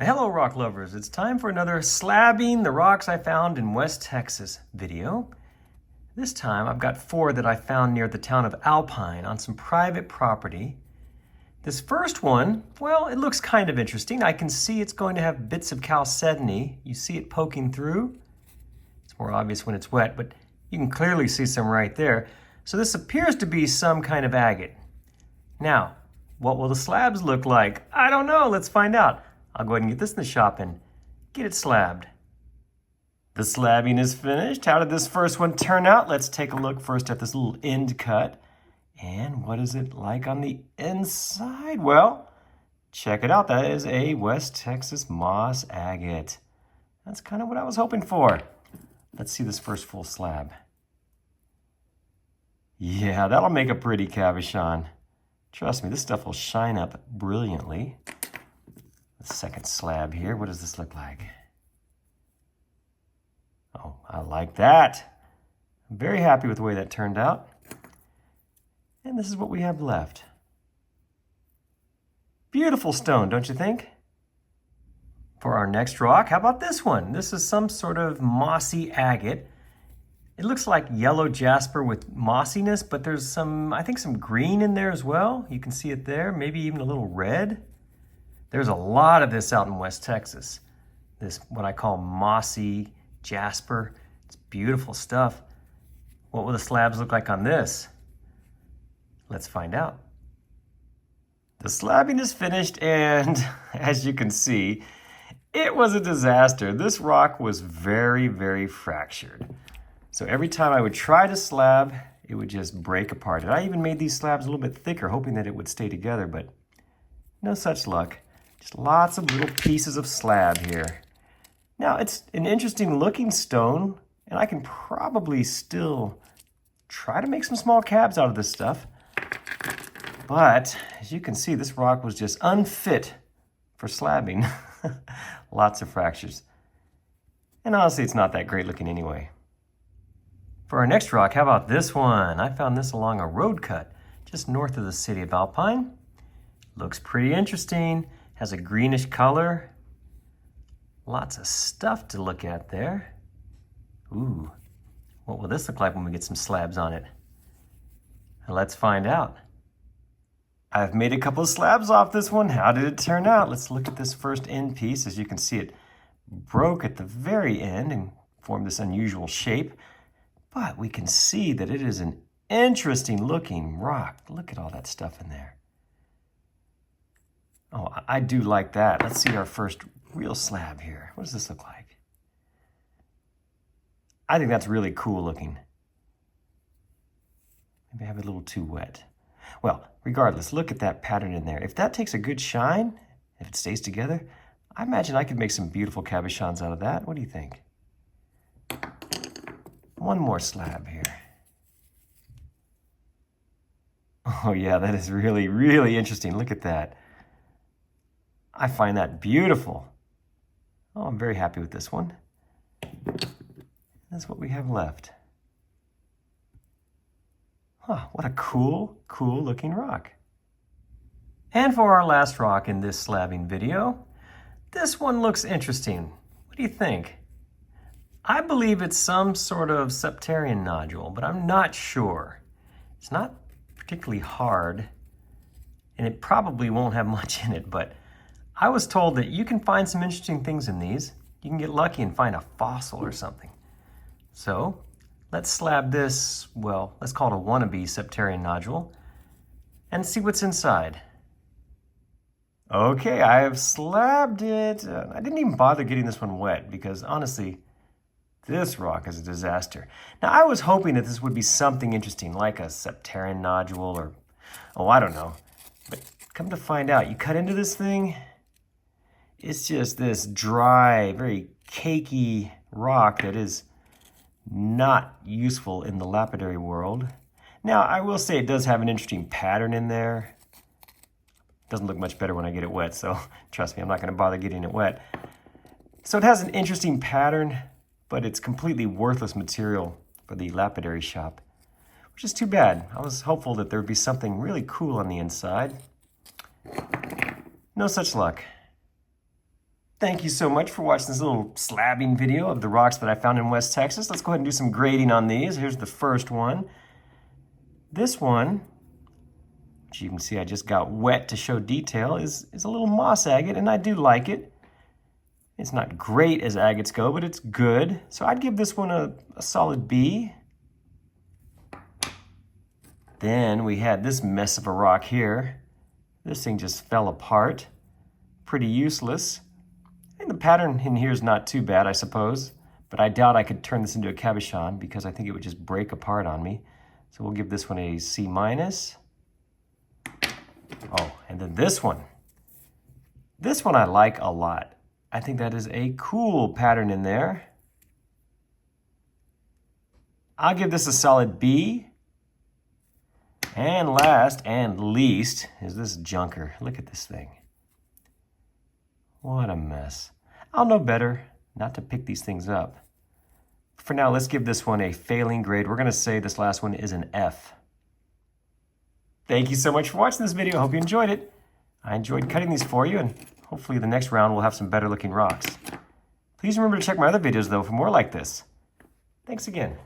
Hello rock lovers, it's time for another Slabbing the Rocks I Found in West Texas video. This time I've got 4 that I found near the town of Alpine on some private property. This first one, well, it looks kind of interesting. I can see it's going to have bits of chalcedony. You see it poking through. It's more obvious when it's wet, but you can clearly see some right there. So this appears to be some kind of agate. Now, what will the slabs look like? I don't know, let's find out. I'll go ahead and get this in the shop and get it slabbed. The slabbing is finished. How did this first one turn out? Let's take a look first at this little end cut. And what is it like on the inside? Well, check it out. That is a West Texas moss agate. That's kind of what I was hoping for. Let's see this first full slab. Yeah, that'll make a pretty cabochon. Trust me, this stuff will shine up brilliantly. The second slab here, what does this look like? Oh, I like that. I'm very happy with the way that turned out. And this is what we have left. Beautiful stone, don't you think? For our next rock, how about this one? This is some sort of mossy agate. It looks like yellow jasper with mossiness, but there's some, I think some green in there as well. You can see it there, maybe even a little red. There's a lot of this out in West Texas. This, what I call mossy jasper. It's beautiful stuff. What will the slabs look like on this? Let's find out. The slabbing is finished, and as you can see, it was a disaster. This rock was very, very fractured. So every time I would try to slab, it would just break apart. And I even made these slabs a little bit thicker, hoping that it would stay together, but no such luck. Just lots of little pieces of slab here. Now, it's an interesting looking stone, and I can probably still try to make some small cabs out of this stuff. But, as you can see, this rock was just unfit for slabbing. Lots of fractures. And honestly, it's not that great looking anyway. For our next rock, how about this one? I found this along a road cut just north of the city of Alpine. Looks pretty interesting. Has a greenish color. Lots of stuff to look at there. Ooh, what will this look like when we get some slabs on it? Let's find out. I've made a couple of slabs off this one. How did it turn out? Let's look at this first end piece. As you can see, it broke at the very end and formed this unusual shape. But we can see that it is an interesting looking rock. Look at all that stuff in there. Oh, I do like that. Let's see our first real slab here. What does this look like? I think that's really cool looking. Maybe I have it a little too wet. Well, regardless, look at that pattern in there. If that takes a good shine, if it stays together, I imagine I could make some beautiful cabochons out of that. What do you think? One more slab here. Oh yeah, that is really, really interesting. Look at that. I find that beautiful. Oh, I'm very happy with this one. That's what we have left. Huh, what a cool, cool looking rock. And for our last rock in this slabbing video, this one looks interesting. What do you think? I believe it's some sort of septarian nodule, but I'm not sure. It's not particularly hard, and it probably won't have much in it, but I was told that you can find some interesting things in these. You can get lucky and find a fossil or something. So let's slab this, well, let's call it a wannabe septarian nodule, and see what's inside. Okay, I have slabbed it. I didn't even bother getting this one wet because honestly, this rock is a disaster. Now, I was hoping that this would be something interesting, like a septarian nodule or, oh, I don't know. But come to find out, you cut into this thing, it's just this dry, very cakey rock that is not useful in the lapidary world. Now, I will say it does have an interesting pattern in there. Doesn't look much better when I get it wet, so trust me, I'm not going to bother getting it wet. So it has an interesting pattern, but it's completely worthless material for the lapidary shop, which is too bad. I was hopeful that there would be something really cool on the inside. No such luck. Thank you so much for watching this little slabbing video of the rocks that I found in West Texas. Let's go ahead and do some grading on these. Here's the first one. This one, which you can see I just got wet to show detail, is a little moss agate, and I do like it. It's not great as agates go, but it's good. So I'd give this one a solid B. Then we had this mess of a rock here. This thing just fell apart. Pretty useless. And the pattern in here is not too bad, I suppose, but I doubt I could turn this into a cabochon because I think it would just break apart on me. So we'll give this one a C-. Oh, and then this one. This one I like a lot. I think that is a cool pattern in there. I'll give this a solid B. And last and least is this junker. Look at this thing. What a mess. I'll know better not to pick these things up. For now, let's give this one a failing grade. We're going to say this last one is an F. Thank you so much for watching this video. I hope you enjoyed it. I enjoyed cutting these for you, and hopefully the next round we'll have some better looking rocks. Please remember to check my other videos, though, for more like this. Thanks again.